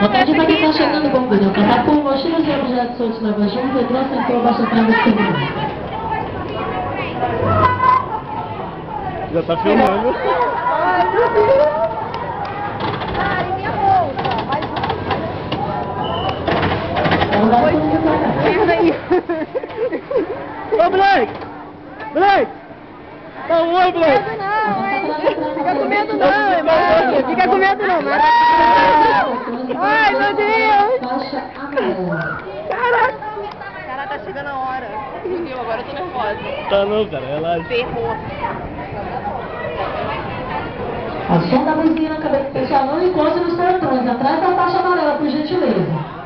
Vontade pra quem tá chegando no bombeiro. Catapum, mochilas e objetos soltos leva junto, entrou, sentou, baixa a trava e segura. Já tá filmando. Ai, minha bolsa. Ô, Blake! Blake! Dá um oi, Blake! Fica com medo não, irmão. Fica com medo não, mas... Ai, meu Deus! Faixa amarela. Caraca! Cara, tá chegando a hora. Viu? Agora eu tô nervosa. Tá não, cara, relaxa. Ferrou. A som da luzinha na cabeça do pessoal não encosta nos portões. Atrás da faixa amarela, por gentileza.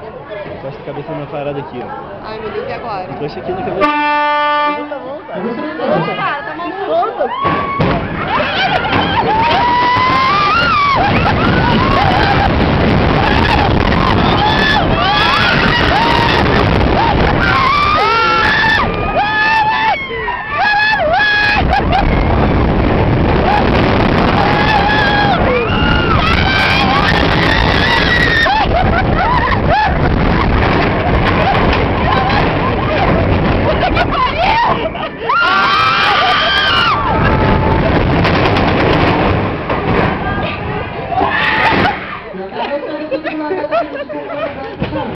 Encosta a cabeça na parada aqui, ó. Ai, meu Deus, e agora? Encosta aqui na cabeça. Tá bom, cara. Cara, tá maluco. Solta!